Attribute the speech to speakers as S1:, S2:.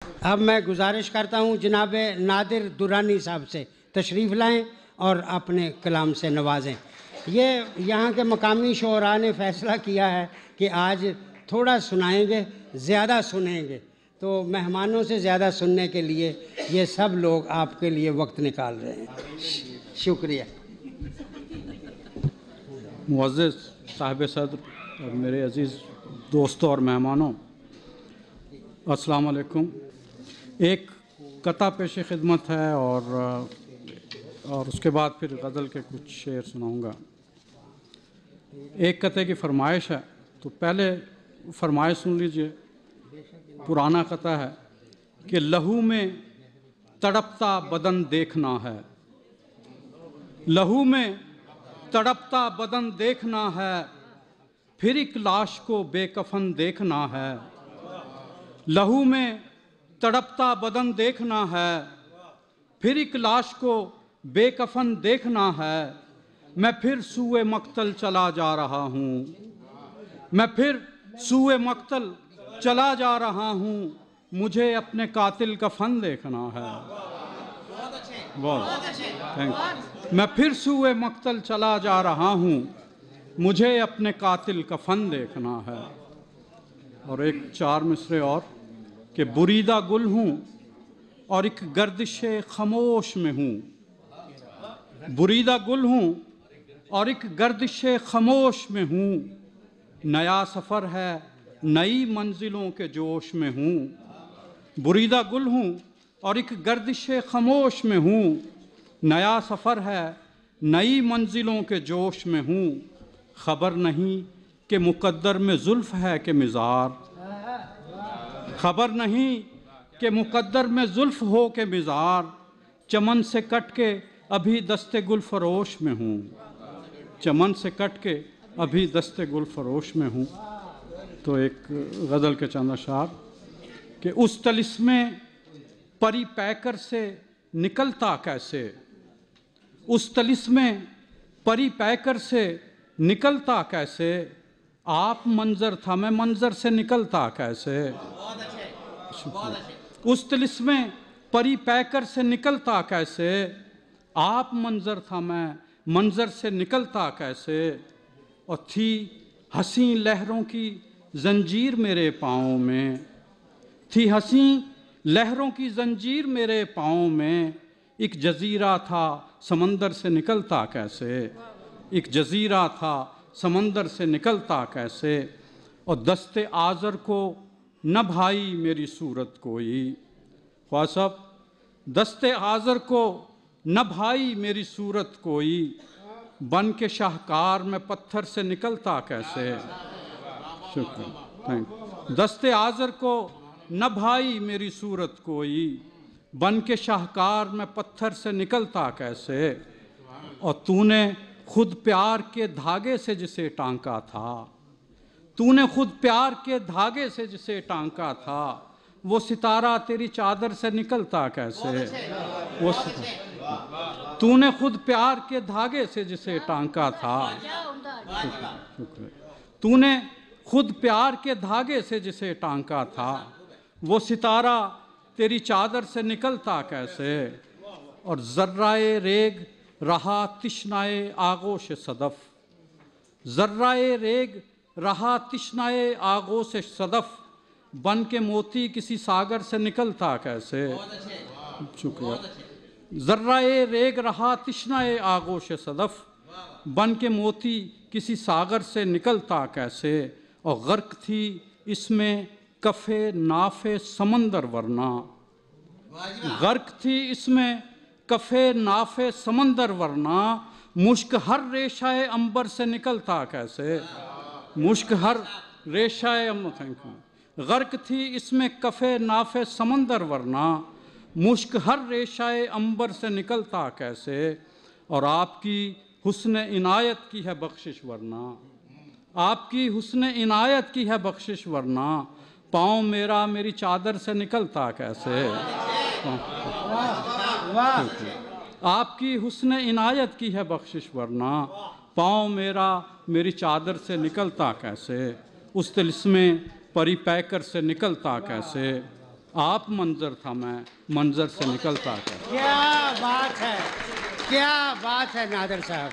S1: अब मैं गुजारिश करता हूँ जनाब नादिर दुरानी साहब से तशरीफ़ लाएं और अपने कलाम से नवाजें। ये यहाँ के मकामी शोरा ने फ़ैसला किया है कि आज थोड़ा सुनाएंगे, ज़्यादा सुनेंगे, तो मेहमानों से ज़्यादा सुनने के लिए ये सब लोग आपके लिए वक्त निकाल रहे हैं। शुक्रिया।
S2: मुअज़्ज़िज़ साहिब सद्र और मेरे अज़ीज़ दोस्तों और मेहमानों, अस्सलाम वालेकुम। एक कता पेश खिदमत है और उसके बाद फिर गज़ल के कुछ शेर सुनाऊँगा। एक कते की फरमाइश है, तो पहले फरमाइश सुन लीजिए। पुराना कता है कि लहू में तड़पता बदन देखना है, लहू में तड़पता बदन देखना है, फिर एक लाश को बेकफन देखना है। लहू में तड़पता बदन देखना है, फिर एक लाश को बेकफन देखना है। मैं फिर सूए मक्तल चला जा रहा हूँ, मैं फिर सूए मक्तल चला जा रहा हूँ, मुझे अपने कातिल का फन देखना है। बहुत थैंक यू। मैं फिर सूए मक्तल चला जा रहा हूँ, मुझे अपने कातिल का फन देखना है। और एक चार मिसरे और कि बुरीदा गुल हूँ और एक गर्दिशे खामोश में हूँ, बुरीदा गुल हूँ और एक गर्दिशे खामोश में हूँ। नया सफ़र है नई मंजिलों के जोश में हूँ, बुरीदा गुल हूँ और एक गर्दिशे खामोश में हूँ। नया सफ़र है नई मंजिलों के जोश में हूँ। ख़बर नहीं कि मुक़द्दर में जुल्फ़ है कि मिज़ार, ख़बर नहीं कि मुक़द्दर में जुल्फ़ हो के मिज़ार। चमन से कट के अभी दस्ते गुल फरोश में हूँ, चमन से कट के अभी दस्ते गुल फरोश में हूँ। तो एक गज़ल के चंद अशार कि उस तलिस्मे परी पैकर से निकलता कैसे, उस तलिस्मे परी पैकर से निकलता कैसे। आप मंजर था मैं मंजर से निकलता कैसे। उस तिलिस्मे परी पैकर से निकलता कैसे। आप मंजर था मैं मंजर से निकलता कैसे। और थी हसी लहरों की जंजीर मेरे पाँव में, थी हसी लहरों की जंजीर मेरे पाँव में। एक जजीरा था समंदर से निकलता कैसे, एक जजीरा था समंदर से निकलता कैसे। और दस्ते आज़र को न भाई मेरी सूरत कोई, ख्वाह साहब दस्ते आज़र को न भाई मेरी सूरत कोई। बन के शाहकार में पत्थर से निकलता कैसे। शुक्र थैंक। दस्ते आज़र को न भाई मेरी सूरत कोई, बन के शाहकार में पत्थर से निकलता कैसे। और तूने खुद प्यार के धागे से जिसे टांका था, तूने खुद प्यार के धागे से जिसे टांका था, वो सितारा तेरी चादर से निकलता कैसे। वो तूने खुद प्यार के धागे से जिसे टांका था, तूने खुद प्यार के धागे से जिसे टांका था, वो सितारा तेरी चादर से निकलता कैसे। और जर्राए रेग रहा तिश्नाए आगोश सदफ, जर्राए रेग रहा तिश्नाए आगोश सदफ। बन के मोती किसी सागर से निकलता कैसे। शुक्रिया। जर्राए रेग रहा तिश्नाए आगोश सदफ, बन के मोती किसी सागर से निकलता कैसे। और गर्क थी इसमें कफ़े नाफे समंदर वरना, गर्क थी इसमें कफ़े नाफे समंदर वरना। मुश्क हर रेशाए अंबर से निकलता कैसे, मुश्क हर रेशाए अंबर। गर्क थी इसमें कफ़े नाफे समंदर वरना, मुश्क हर रेशाए अंबर से निकलता कैसे। और आपकी हुस्न इनायत की है बख्शिश वरना, आपकी हुस्न इनायत की है बख्शिश वरना। पाँव मेरा मेरी चादर से निकलता कैसे। आपकी हुस्न इनायत की है बख्शिश वरना, पाँव मेरा मेरी चादर से निकलता कैसे। उस तिलिस्मे परी पैकर से निकलता कैसे। आप मंजर था, मैं मंजर से निकलता गया।
S1: क्या बात है, क्या बात है नादिर साहब।